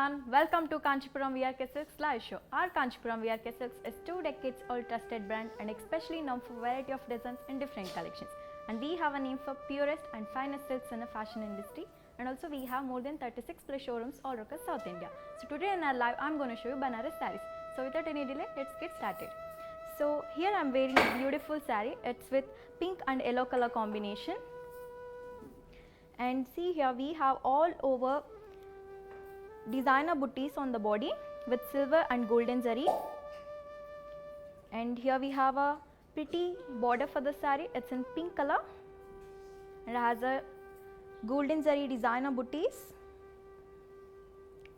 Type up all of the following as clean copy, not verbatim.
everyone, welcome to Kanchipuram VRK Silks live show. Our Kanchipuram VRK Silks is 2 decades old trusted brand and especially known for variety of designs and different collections. And we have a name for purest and finest silks in the fashion industry. And also we have more than 36 plus showrooms all across South India. So today in our live, I'm going to show you Banaras sarees. So without any delay, let's get started. So here I'm wearing a beautiful saree. It's with pink and yellow color combination. And see here we have all over designer booties on the body with silver and golden zari, and here we have a pretty border for the saree. It's in pink color and it has a golden zari designer booties.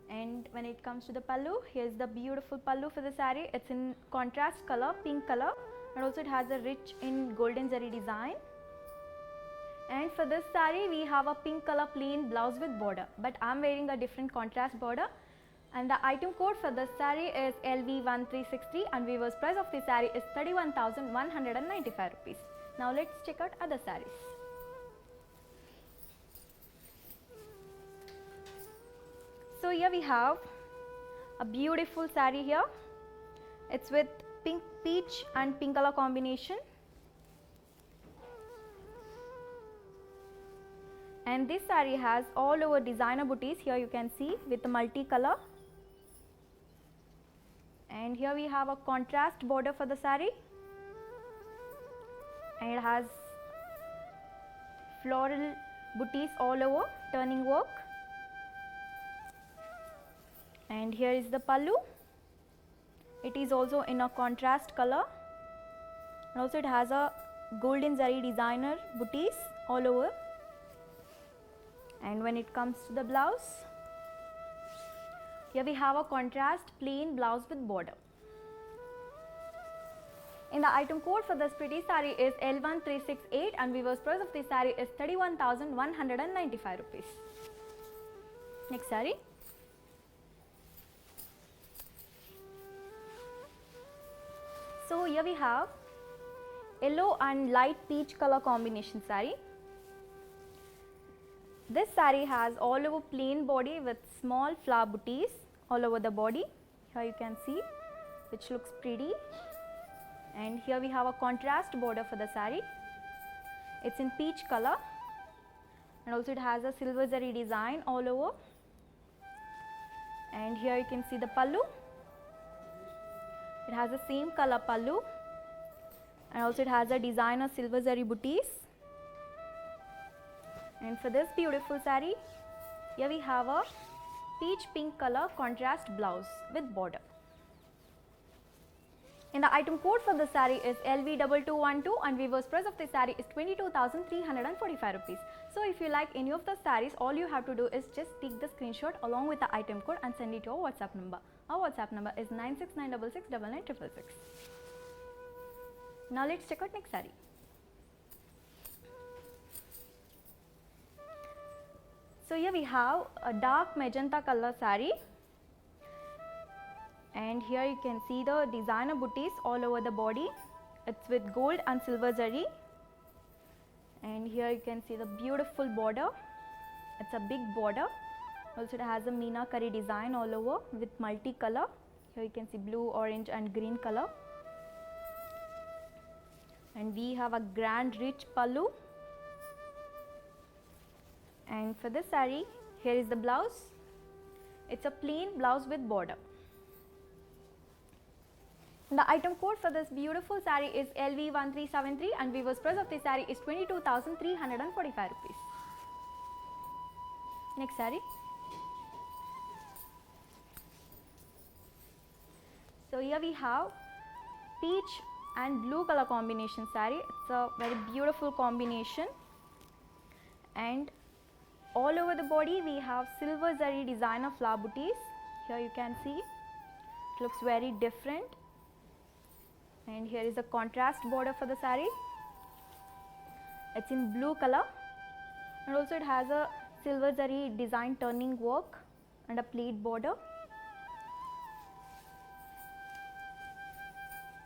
And when it comes to the pallu, here's the beautiful pallu for the saree. It's in contrast color, pink color, and also it has a rich in golden zari design. And for this saree we have a pink color plain blouse with border, but I am wearing a different contrast border. And the item code for this saree is LV1363 and weaver's price of the saree is 31,195 rupees. Now let's check out other sarees. So here we have a beautiful saree here. It's with pink peach and pink color combination. And this saree has all over designer booties. Here you can see with the multi-color. And here we have a contrast border for the saree. And it has floral booties all over, turning work. And here is the pallu. It is also in a contrast color. And also it has a golden zari designer booties all over. And when it comes to the blouse, here we have a contrast plain blouse with border. And the item code for this pretty saree is L1368 and weaver's price of this saree is 31,195 rupees. Next saree. So here we have yellow and light peach color combination saree. This saree has all over plain body with small flower booties all over the body. Here you can see, which looks pretty. And here we have a contrast border for the saree. It's in peach color and also it has a silver zari design all over. And here you can see the pallu. It has the same color pallu and also it has a designer silver zari booties. And for this beautiful saree, here we have a peach pink color contrast blouse with border. And the item code for the saree is LV2212 and weaver's price of this saree is 22,345 rupees. So if you like any of the sarees, all you have to do is just take the screenshot along with the item code and send it to our WhatsApp number. Our WhatsApp number is 969669966. Now let's check out next saree. So here we have a dark magenta color saree, and here you can see the designer booties all over the body. It's with gold and silver zari, and here you can see the beautiful border. It's a big border. Also it has a meenakari design all over with multi-color. Here you can see blue, orange and green color. And we have a grand rich pallu. And for this saree, here is the blouse. It's a plain blouse with border. And the item code for this beautiful saree is LV1373 and weaver's price of this saree is 22,345 rupees. Next saree. So here we have peach and blue color combination saree. It's a very beautiful combination. And all over the body we have silver zari designer flower booties. Here you can see it looks very different. And here is a contrast border for the saree. It's in blue color and also it has a silver zari design turning work and a pleat border.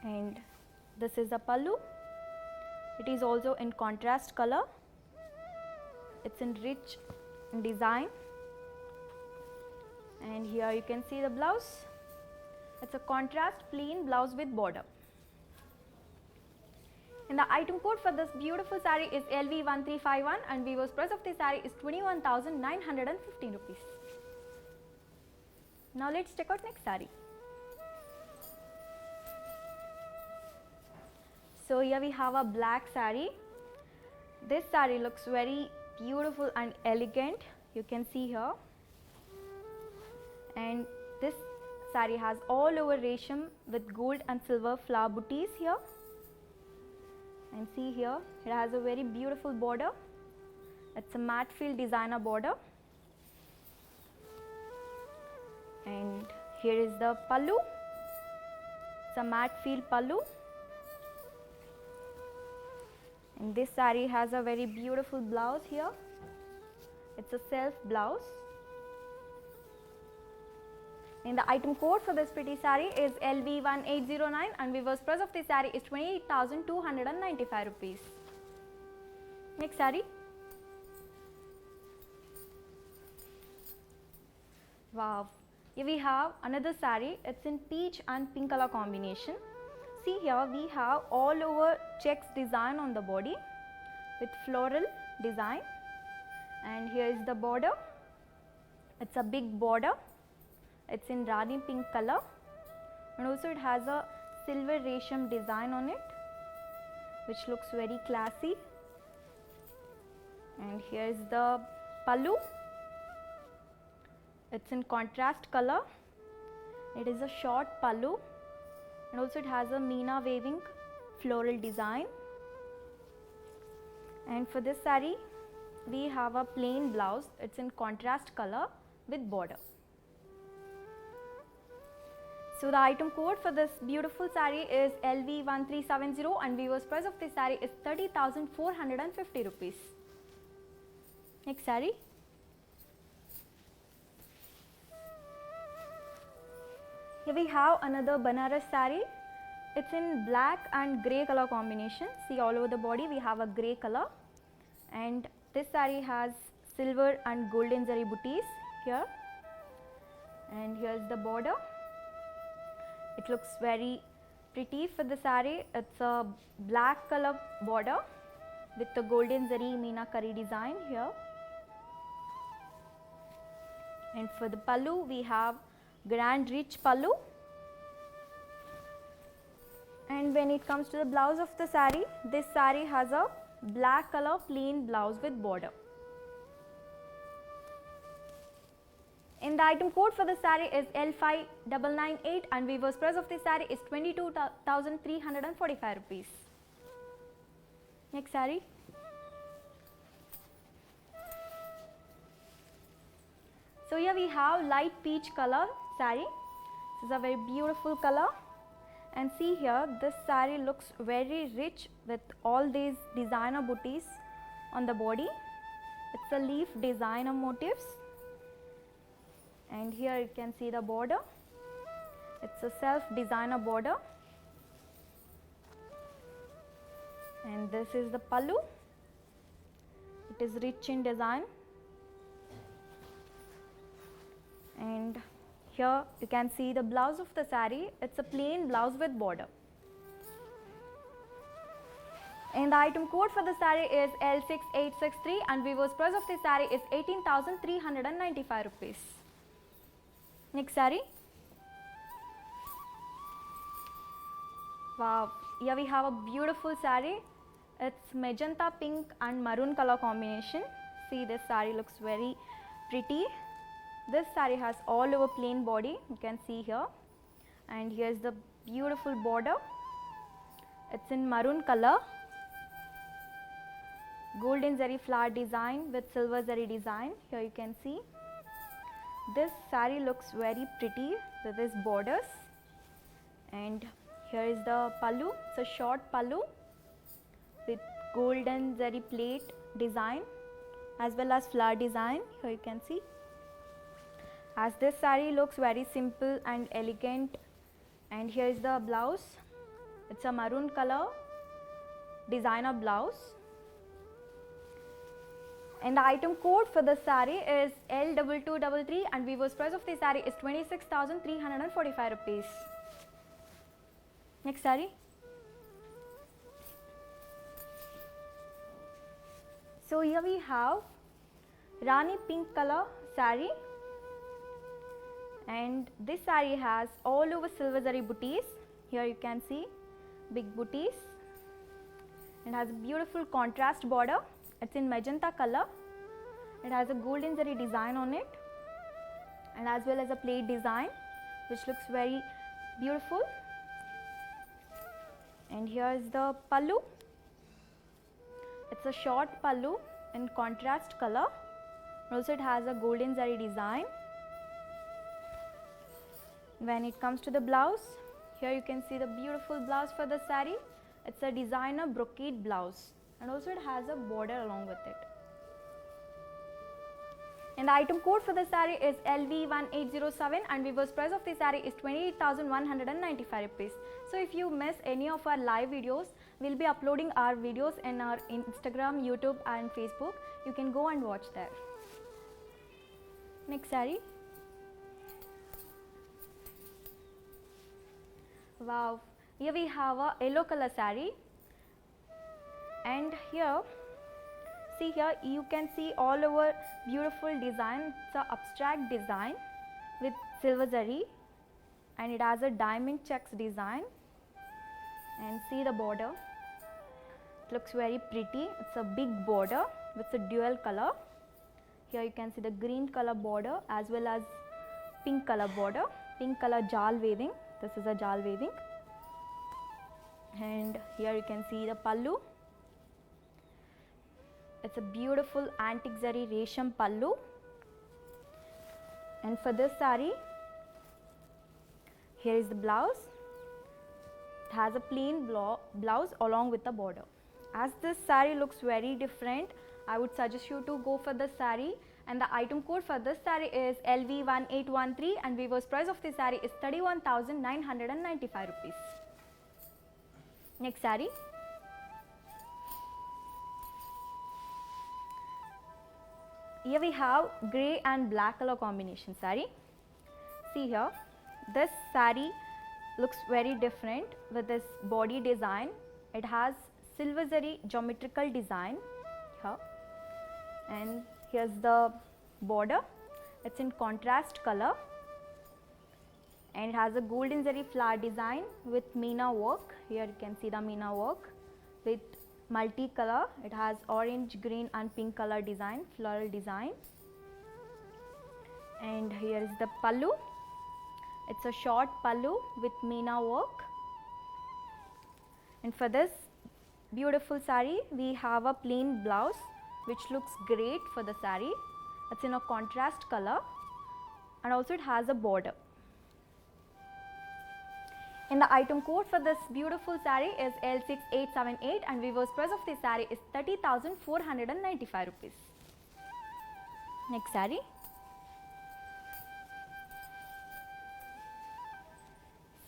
And this is the pallu. It is also in contrast color. It's in rich design And here you can see the blouse. It's a contrast plain blouse with border. And the item code for this beautiful saree is LV1351 and weaver's price of this saree is 21,915 rupees. Now let's check out next saree. So here we have a black saree. This saree looks very beautiful and elegant. You can see here. And this saree has all over resham with gold and silver flower booties here. And see here, it has a very beautiful border. It's a matte field designer border. And here is the pallu. It's a matte field pallu. And this saree has a very beautiful blouse here. It's a self blouse. And the item code for this pretty saree is LV1809 and weaver's price of this saree is 28,295 rupees. Next saree. Wow. Here we have another saree. It's in peach and pink color combination. See here we have all over checks design on the body with floral design. And here is the border. It's a big border. It's in Rani pink color and also it has a silver resham design on it which looks very classy. And here is the pallu. It's in contrast color. It is a short pallu and also it has a meena waving floral design. And for this saree we have a plain blouse. It's in contrast color with border. So the item code for this beautiful saree is LV1370 and weaver's price of this saree is 30,450 rupees. Next saree. Here we have another Banaras saree. It's in black and grey color combination. See all over the body we have a grey color and this saree has silver and golden zari booties here. And here is the border. It looks very pretty for the saree. It's a black color border with the golden zari meenakari design here. And for the pallu we have grand rich pallu. And when it comes to the blouse of the saree, this saree has a black color plain blouse with border. And the item code for the saree is L5998 and weaver's price of this saree is 22,345 rupees. Next saree. So here we have light peach color saree. This is a very beautiful color. And see here, this saree looks very rich with all these designer booties on the body. It's a leaf designer motifs. And here you can see the border. It's a self designer border. And this is the pallu. It is rich in design. And here you can see the blouse of the saree. It's a plain blouse with border. And the item code for the saree is L6863 and weaver's price of this saree is 18,395 rupees. Next saree. Wow, here we have a beautiful saree. It's magenta pink and maroon color combination. See, this saree looks very pretty. This saree has all over plain body, you can see here. And here's the beautiful border. It's in maroon color. Golden zari flower design with silver zari design. Here you can see. This saree looks very pretty with these borders. And here is the pallu. It's a short pallu with golden zari plate design as well as flower design. Here you can see. As this saree looks very simple and elegant. And here is the blouse. It's a maroon color designer blouse. And the item code for the saree is L2233 and weaver's price of the saree is 26,345 rupees. Next saree. So here we have Rani pink color saree, and this saree has all over silver zari booties. Here you can see big booties. It has a beautiful contrast border. It's in magenta color. It has a golden zari design on it, and as well as a plate design which looks very beautiful. And here is the pallu. It's a short pallu in contrast color. Also it has a golden zari design. When it comes to the blouse, here you can see the beautiful blouse for the saree. It's a designer brocade blouse, and also it has a border along with it. And the item code for the saree is LV1807 and weaver's price of the saree is 28,195 rupees. So if you miss any of our live videos, we'll be uploading our videos in our Instagram, YouTube and Facebook. You can go and watch there. Next saree. Wow, here we have a yellow color saree, and here you can see all over beautiful design. It's a abstract design with silver zari, and it has a diamond checks design. And see the border, it looks very pretty. It's a big border with a dual color. Here you can see the green color border as well as pink color border, pink color jal weaving. This is a jal weaving. And here you can see the pallu. It's a beautiful antique zari resham pallu. And for this saree, here is the blouse. It has a plain blouse along with the border. As this saree looks very different, I would suggest you to go for the saree. And the item code for this saree is LV1813 and weaver's price of this saree is 31,995 rupees. Next saree. Here we have grey and black color combination saree. See here, this saree looks very different with this body design. It has silver zari geometrical design here, and here's the border. It's in contrast color, and it has a golden zari flower design with meena work. Here you can see the meena work with multicolor. It has orange, green and pink color design, floral design. And here is the pallu. It's a short pallu with meena work. And for this beautiful saree, we have a plain blouse which looks great for the saree. It's in a contrast color, and also it has a border. And the item code for this beautiful saree is L6878 and weaver's price of this saree is 30,495 rupees. Next saree.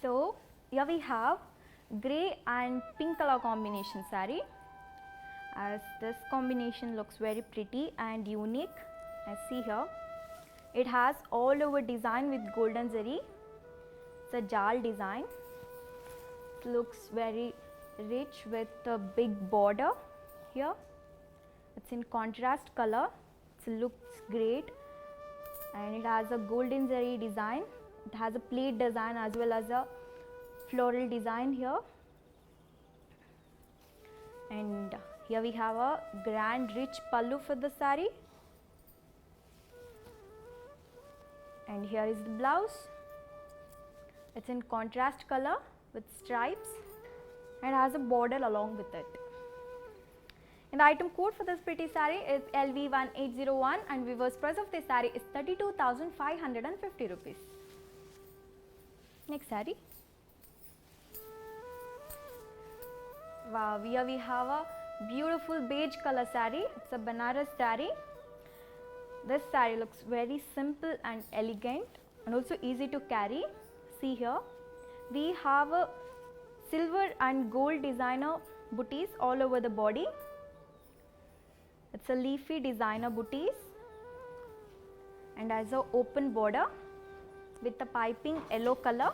So here we have grey and pink color combination saree. As this combination looks very pretty and unique. As see here, it has all over design with golden zari. It's a jal design. Looks very rich with a big border here. It's in contrast color. It looks great, and it has a golden zari design. It has a plate design as well as a floral design here. And here we have a grand rich pallu for the saree, and here is the blouse. It's in contrast color with stripes and has a border along with it. And the item code for this pretty saree is LV1801 and weaver's price of this saree is 32,550 rupees. Next saree. Wow, here we have a beautiful beige color saree. It's a Banaras saree. This saree looks very simple and elegant and also easy to carry. See here, we have a silver and gold designer booties all over the body, It's a leafy designer booties and has a open border with a piping yellow color.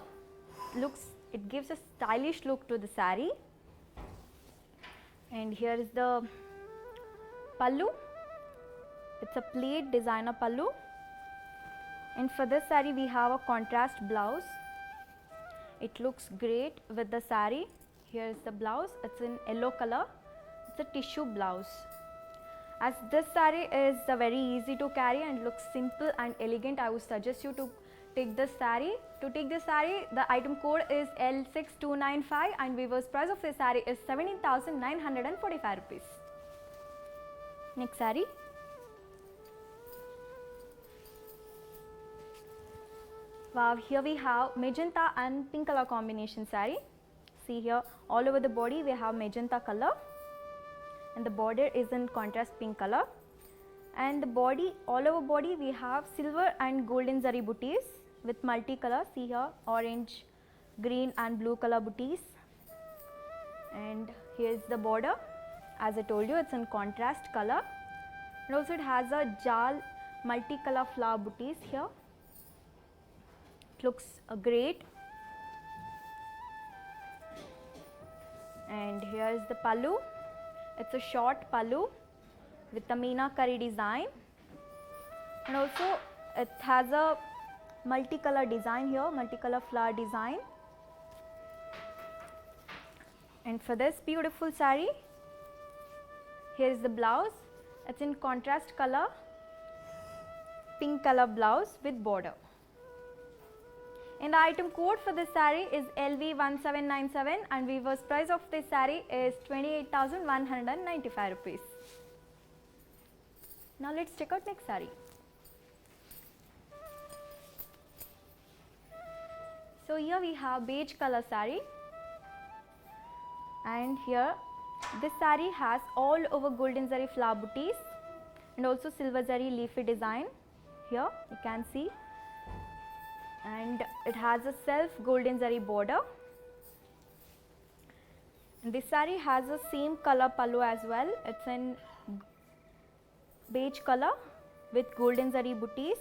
It gives a stylish look to the saree. And here is the pallu. It's a pleat designer pallu. And for this saree we have a contrast blouse. It looks great with the saree. Here is the blouse. It's in yellow color. It's a tissue blouse. As this saree is very easy to carry and looks simple and elegant, I would suggest you to take this saree. To take this saree, the item code is L6295 and weaver's price of this saree is 17,945 rupees. Next saree. Wow, here we have magenta and pink color combination saree. See here, all over the body we have magenta color and the border is in contrast pink color. And the body, all over body we have silver and golden zari booties with multicolor. See here, orange, green and blue color booties. And here is the border. As I told you, it's in contrast color. And also it has a jal multicolor flower booties here. It looks great. And here is the pallu. It's a short pallu with the meenakari design, and also it has a multicolor design here, multicolor flower design. And for this beautiful saree, here is the blouse. It's in contrast color, pink color blouse with border. And the item code for this saree is LV1797 and weaver's price of this saree is 28,195 rupees. Now let's check out next saree. So here we have beige color saree, and here this saree has all over golden zari flower booties and also silver zari leafy design. Here you can see, and it has a self golden zari border. And this saree has the same color pallu as well. It's in beige color with golden zari booties.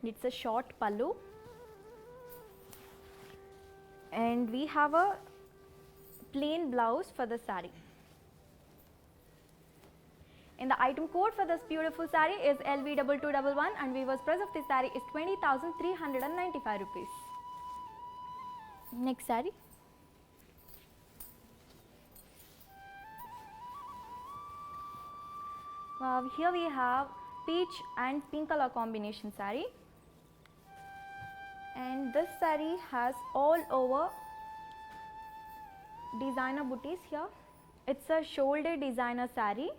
It's a short pallu, and we have a plain blouse for the saree. And the item code for this beautiful saree is LV2211 and weaver's price of this saree is 20,395 rupees. Next saree. Wow, here we have peach and pink color combination saree, and this saree has all over designer booties here. It's a shoulder designer saree,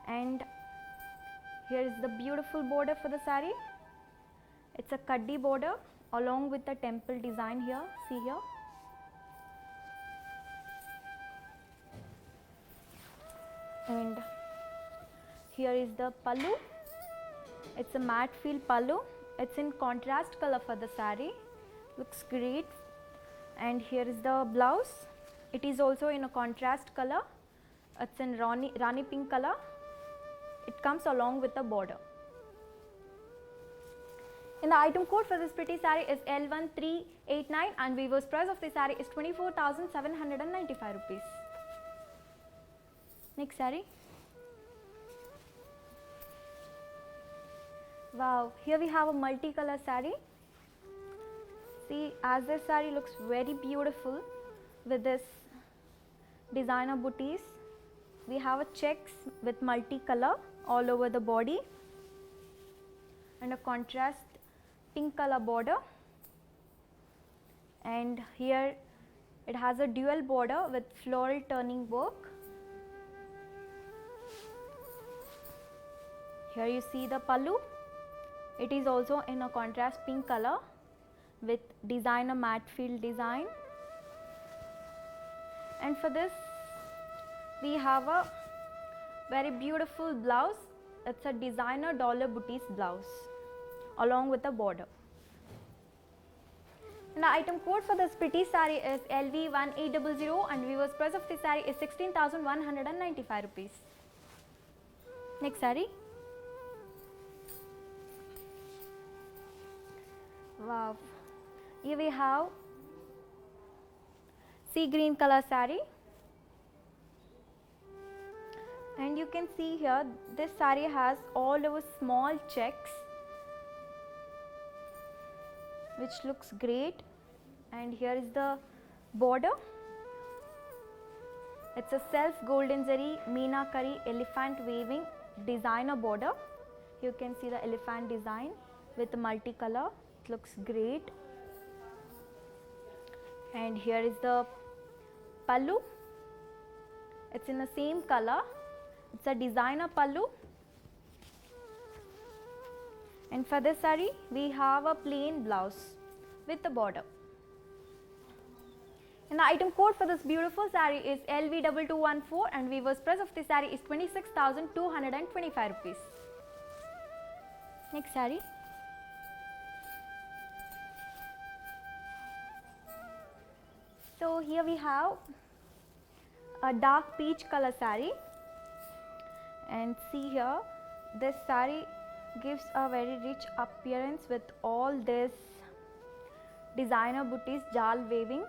and here is the beautiful border for the saree. It's a kaddi border along with the temple design here. See here. And here is the pallu. It's a matte feel pallu. It's in contrast color for the saree. Looks great. And here is the blouse. It is also in a contrast color. It's in Rani pink color. It comes along with the border. And the item code for this pretty saree is L1389 and weaver's price of this saree is 24,795 rupees. Next saree. Wow, here we have a multicolor saree. See, as this saree looks very beautiful with this designer booties. We have a checks with multicolor all over the body and a contrast pink color border, and here it has a dual border with floral turning work. Here you see the pallu. It is also in a contrast pink color with designer matte field design, and for this we have a very beautiful blouse. It's a designer dollar booties blouse along with the border. And the item code for this pretty saree is LV1800 and weaver's price of this saree is 16,195 rupees. Next saree. Wow. Here we have sea green color saree. And you can see here this saree has all over small checks which looks great, and here is the border. It's a self golden zari meenakari elephant weaving designer border. You can see the elephant design with multicolor. It looks great. And here is the pallu. It's in the same color. It's a designer pallu. And for this saree we have a plain blouse with the border. And the item code for this beautiful saree is LV2214, and weaver's price of this saree is 26,225 rupees. Next saree. So here we have a dark peach color saree, and see here this saree gives a very rich appearance with all this designer booties jal weaving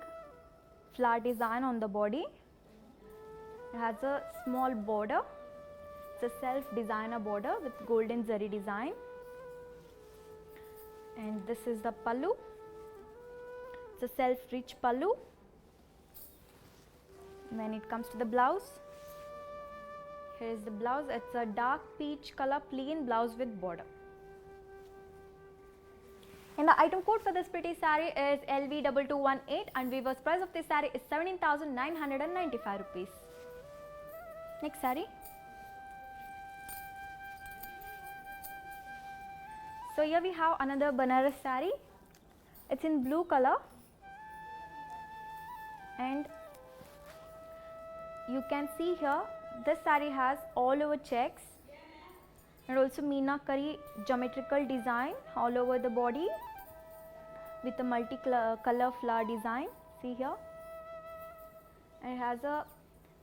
flower design on the body. It has a small border. It's a self designer border with golden zari design, and this is the pallu. It's a self rich pallu. When it comes to the blouse, here is the blouse. It's a dark peach color plain blouse with border. And the item code for this pretty saree is LV2218, and weaver's price of this saree is 17,995 rupees. Next saree. So here we have another Banaras saree. It's in blue color, and you can see here this saree has all over checks and also meenakari geometrical design all over the body with a multi-color flower design. See here, and it has a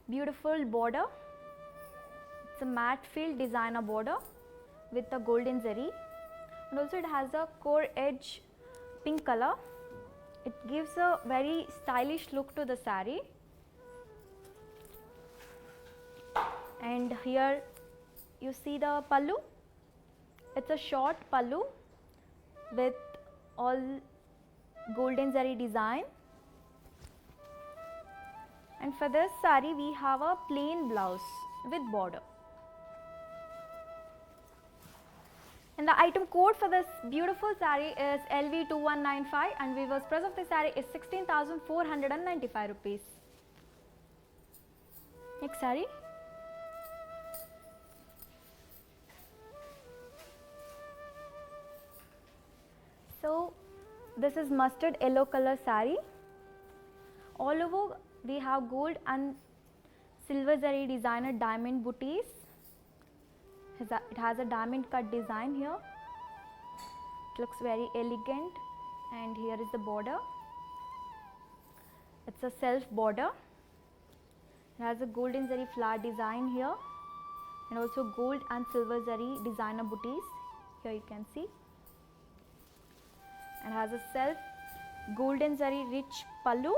beautiful border. It's a matte field designer border with the golden zari, and also it has a core edge pink color. It gives a very stylish look to the saree. And here you see the pallu. It's a short pallu with all golden zari design, and for this saree we have a plain blouse with border. And the item code for this beautiful saree is LV2195, and weaver's price of this saree is 16,495 rupees. Next saree. So this is mustard yellow color saree. All over we have gold and silver zari designer diamond booties. It has a diamond cut design here. It looks very elegant, and here is the border. It's a self border. It has a golden zari flower design here, and also gold and silver zari designer booties. Here you can see. And has a self golden zari rich pallu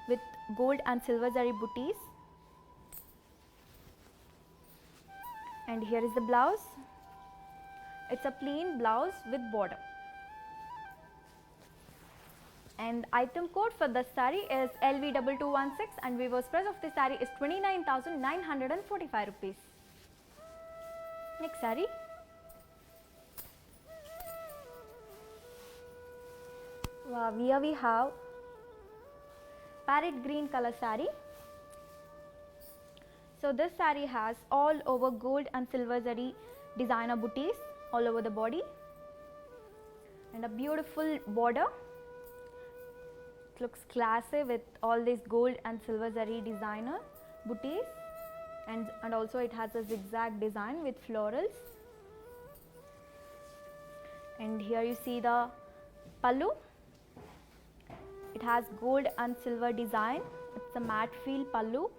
with gold and silver zari booties. And here is the blouse. It's a plain blouse with border. And item code for the saree is LV2216, and weaver's price of this saree is 29,945 rupees. Next saree. Wow, here we have parrot green color saree. So this saree has all over gold and silver zari designer booties all over the body, and a beautiful border. It looks classy with all these gold and silver zari designer booties, and also it has a zigzag design with florals. And here you see the pallu. It has gold and silver design. It's a matte feel pallu,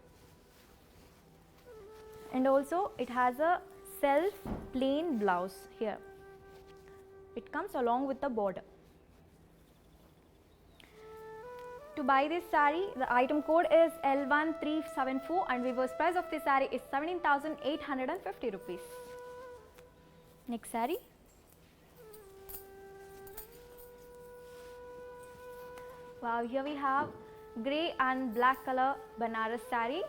and also it has a self plain blouse here. It comes along with the border. To buy this saree, the item code is L1374 and weaver's price of this saree is 17,850 rupees. Next saree. Wow, here we have grey and black color Banaras saree.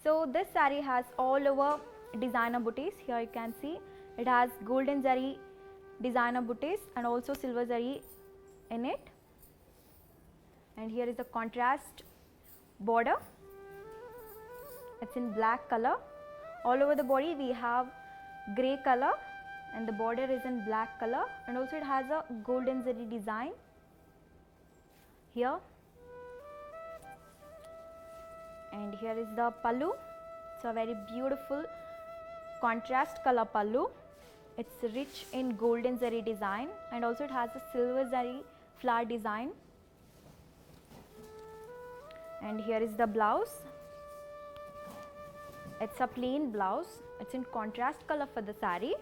So this saree has all over designer booties. Here you can see it has golden zari designer booties and also silver zari in it. And here is the contrast border. It's in black color. All over the body we have grey color and the border is in black color, and also it has a golden zari design here. And here is the pallu. It's a very beautiful contrast color pallu. It's rich in golden zari design and also it has a silver zari flower design. And here is the blouse. It's a plain blouse. It's in contrast color for the saree,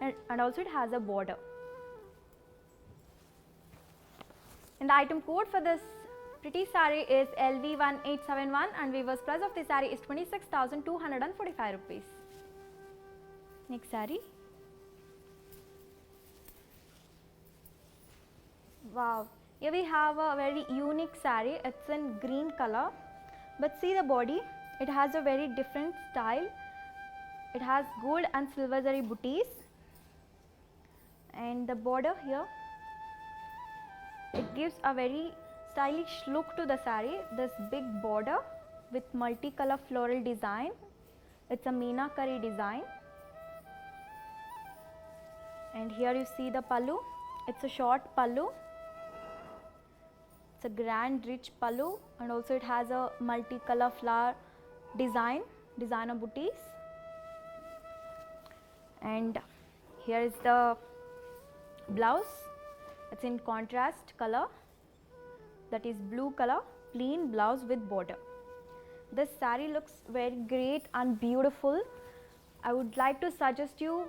and also it has a border. And the item code for this pretty saree is LV1871 and weaver's price of this saree is 26,245 rupees. Next saree. Wow, here we have a very unique saree. It's in green color, but see the body, it has a very different style. It has gold and silver zari booties, and the border here, it gives a very stylish look to the saree. This big border with multicolor floral design. It's a meenakari design. And here you see the pallu. It's a short pallu. It's a grand rich pallu, and also it has a multicolor flower design, designer booties. And here is the blouse. It's in contrast color, that is blue color, plain blouse with border. This saree looks very great and beautiful. I would like to suggest you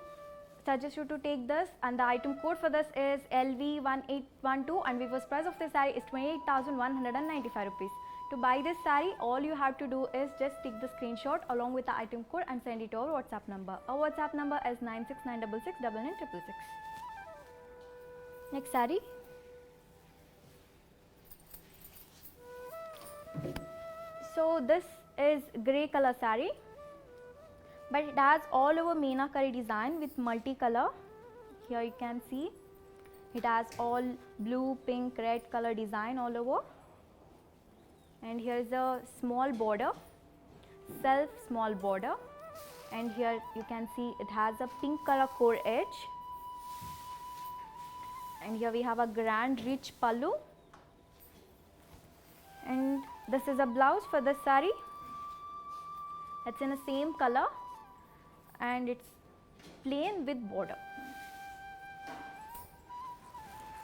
to take this, and the item code for this is LV1812 and weaver's price of this saree is 28,195 rupees. To buy this saree, all you have to do is just take the screenshot along with the item code and send it to our WhatsApp number. Our WhatsApp number is 969669966. Next saree. So this is grey color saree, but it has all over meenakari design with multicolor. Here you can see it has all blue, pink, red color design all over. And here is a small border, self small border, and here you can see it has a pink color core edge. And here we have a grand rich pallu, and this is a blouse for the saree. It's in the same color and it's plain with border.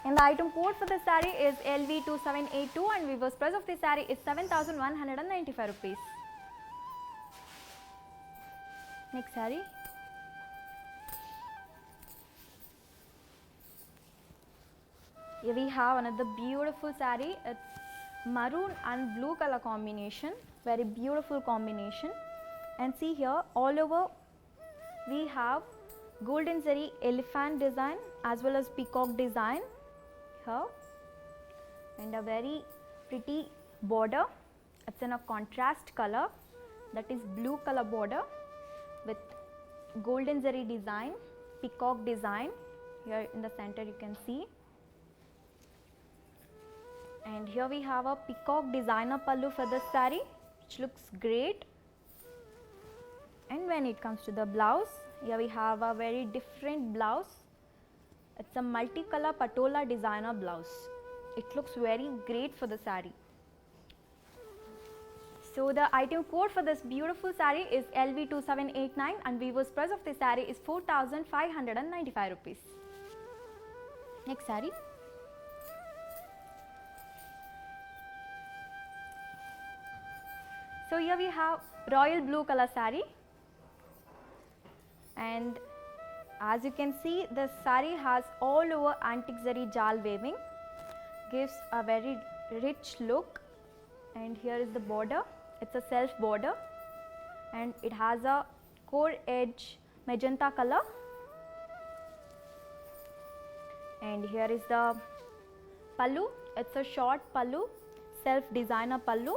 And the item code for this saree is LV2782 and weaver's price of this saree is 7,195 rupees. Next saree. Here we have another beautiful saree. It's maroon and blue color combination, very beautiful combination. And see here, all over we have golden zari elephant design as well as peacock design here, and a very pretty border. It's in a contrast color, that is blue color border with golden zari design, peacock design. Here in the center you can see. And here we have a peacock designer pallu for this saree, which looks great. And when it comes to the blouse, here we have a very different blouse. It's a multicolor patola designer blouse. It looks very great for the saree. So the item code for this beautiful saree is LV2789 and weaver's price of this saree is 4,595 rupees. Next saree. So here we have royal blue color saree. And as you can see, the saree has all over antique zari jal weaving, gives a very rich look. And here is the border. It's a self border and it has a core edge magenta color. And here is the pallu. It's a short pallu, self designer pallu.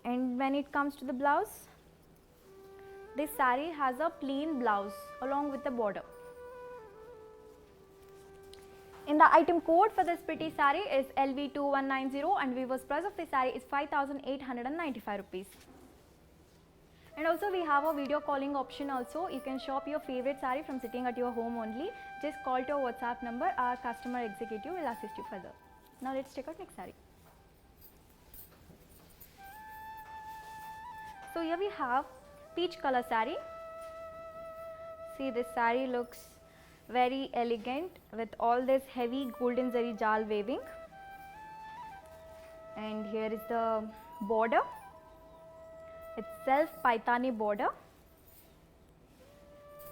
And when it comes to the blouse, this saree has a plain blouse along with the border. And the item code for this pretty saree is LV2190 and weaver's price of this saree is 5,895 rupees. And also we have a video calling option also. You can shop your favorite saree from sitting at your home only. Just call to our WhatsApp number. Our customer executive will assist you further. Now let's check out next saree. So here we have peach color saree. See, this saree looks very elegant with all this heavy golden zari jal weaving. And here is the border. It's self paithani border.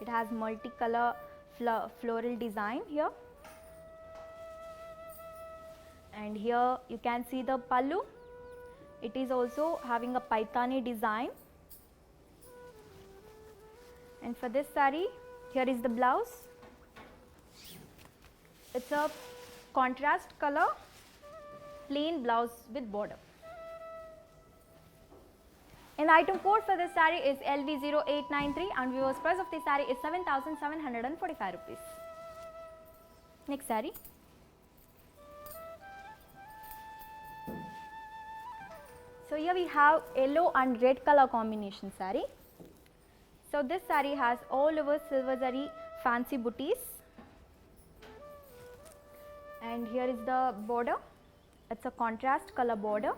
It has multicolor floral design here. And here you can see the pallu. It is also having a paithani design. And for this saree, here is the blouse. It's a contrast color, plain blouse with border. And the item code for this saree is LV0893 and viewers price of this saree is 7,745 rupees. Next saree. So here we have yellow and red color combination saree. So this saree has all over silver zari fancy booties. And here is the border. It's a contrast color border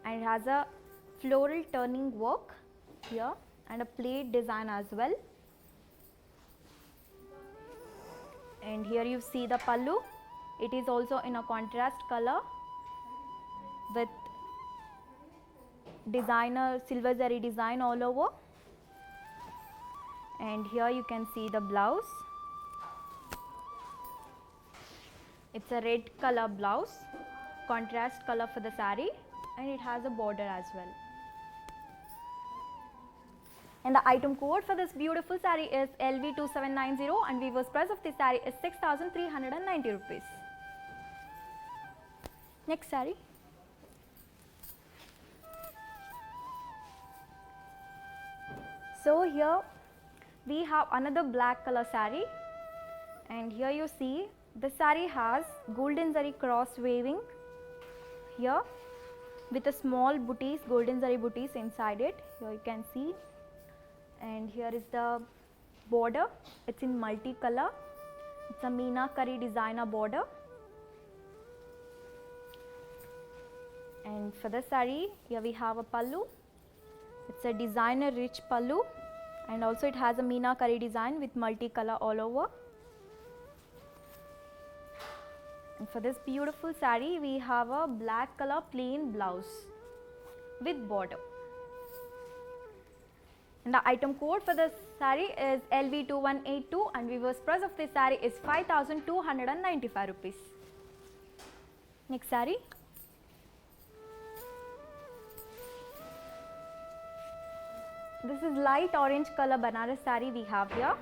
and it has a floral turning work here and a plate design as well. And here you see the pallu. It is also in a contrast color with designer silver zari design all over. And here you can see the blouse. It's a red color blouse, contrast color for the saree, and it has a border as well. And the item code for this beautiful saree is LV2790 and weaver's price of this saree is 6,390 rupees. Next saree. So here we have another black color saree, and here you see the saree has golden zari cross weaving here with a small booties, golden zari booties inside it. Here you can see. And here is the border. It's in multicolor. It's a meenakari designer border. And for the saree, here we have a pallu. It's a designer rich pallu, and also it has a meenakari design with multicolor all over. And for this beautiful saree, we have a black color plain blouse with border. And the item code for this saree is LV2182 and weaver's price of this saree is 5,295 rupees. Next saree. This is light orange color Banaras saree we have here.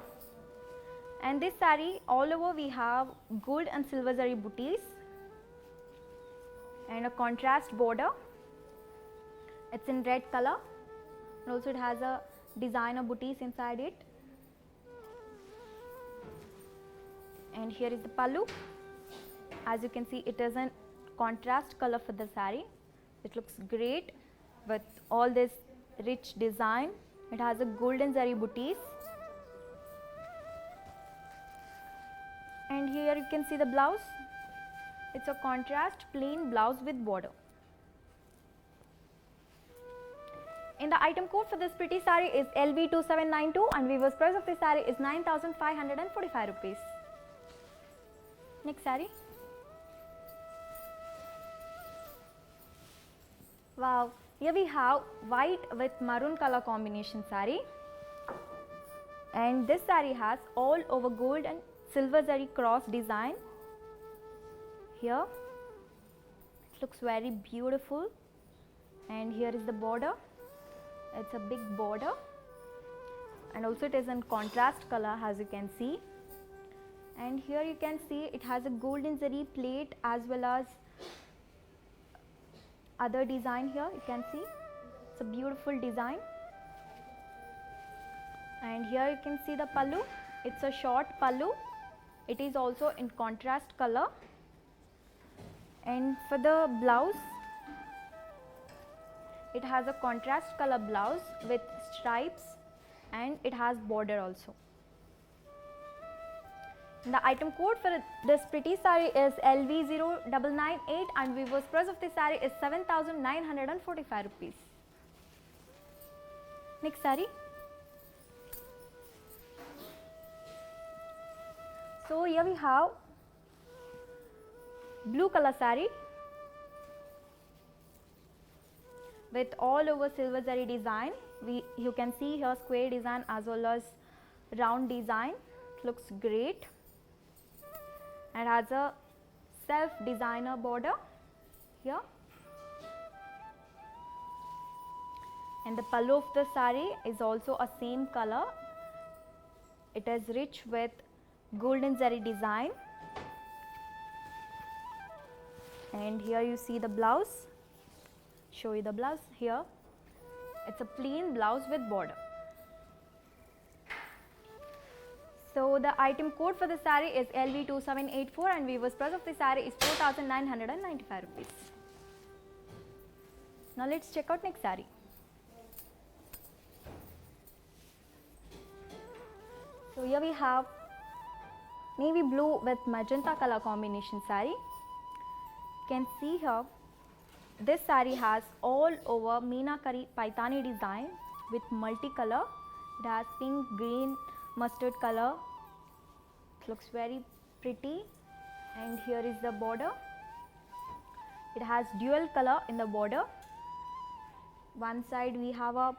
And this saree all over we have gold and silver zari booties and a contrast border. It's in red color and also it has a designer booties inside it. And here is the pallu. As you can see, it is a contrast color for the saree. It looks great with all this rich design. It has a golden zari booties. And here you can see the blouse. It's a contrast plain blouse with border. And the item code for this pretty saree is LV2792 and weaver's price of this saree is 9,545 rupees. Next saree. Wow, Here we have white with maroon color combination saree, and this saree has all over gold and silver zari cross design. Here it looks very beautiful, and here is the border. It's a big border, and also it is in contrast color as you can see. And here you can see it has a golden zari plate as well as other design. Here you can see it's a beautiful design. And here you can see the pallu. It's a short pallu. It is also in contrast color. And for the blouse, it has a contrast color blouse with stripes, and it has border also. The item code for this pretty saree is LV0998, and viewers price of this saree is 7,945 rupees. Next saree. So here we have blue color saree with all over silver zari design. You can see here square design as well as round design. It looks great, and has a self designer border here. And the pallu of the saree is also a same color. It is rich with golden zari design. And here you see the blouse. Show you the blouse here. It's a plain blouse with border. So the item code for the saree is LV2784, and viewers price of the saree is 4,995 rupees. Now let's check out next saree. So here we have navy blue with magenta color combination saree. You can see here this saree has all over meenakari paithani design with multicolor. It has pink, green, mustard color. It looks very pretty, and here is the border. It has dual color in the border. One side we have a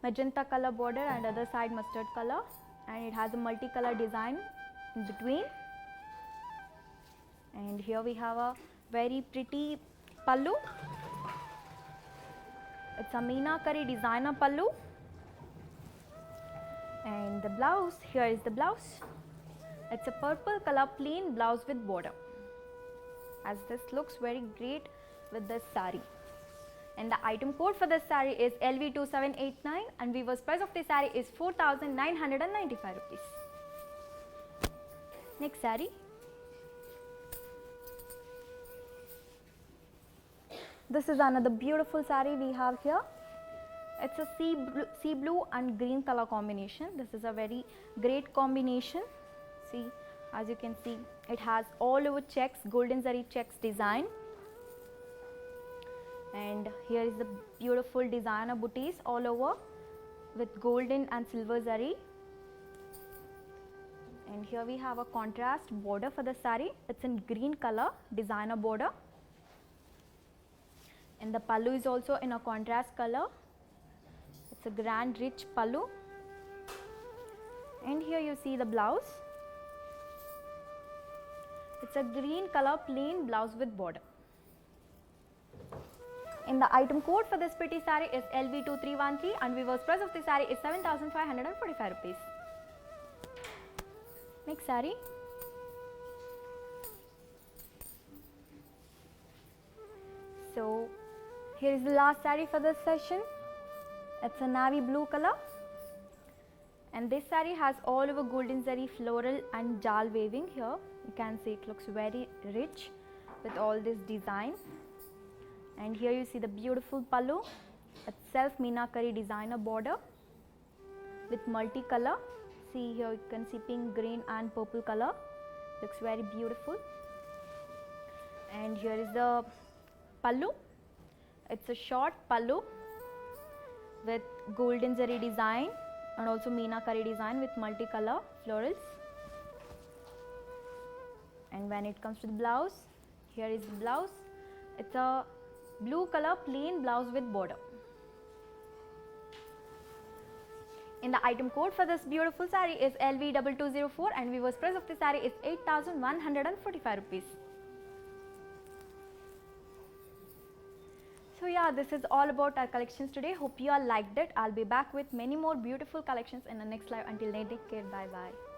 magenta color border and other side mustard color, and it has a multicolor design in between. And here we have a very pretty pallu. It's a meenakari designer pallu. And the blouse, here is the blouse. It's a purple color plain blouse with border, as this looks very great with this saree. And the item code for this saree is LV2789, and viewers price of this saree is 4,995 rupees. Next saree. This is another beautiful saree we have here. It's a sea blue and green color combination. This is a very great combination. See, as you can see, it has all over checks, golden zari checks design. And here is the beautiful designer booties all over with golden and silver zari. And here we have a contrast border for the saree. It's in green color, designer border. And the pallu is also in a contrast color. It's a grand rich pallu. And here you see the blouse. It's a green color plain blouse with border. And the item code for this pretty saree is LV2313, and viewers price of this saree is 7,545 rupees. Next saree. So here is the last saree for this session. It's a navy blue color, and this saree has all over golden zari floral and jal weaving. Here you can see it looks very rich with all this design. And here you see the beautiful pallu, itself meenakari designer border with multicolor. See here you can see pink, green and purple color. Looks very beautiful. And here is the pallu. It's a short pallu with golden zari design and also meenakari design with multicolor florals. And when it comes to the blouse, here is the blouse. It's a blue color plain blouse with border. And the item code for this beautiful saree is LV2204 and viewers price of the saree is 8,145 rupees. So yeah, this is all about our collections today. Hope you all liked it. I'll be back with many more beautiful collections in the next live. Until then, take care. Bye bye.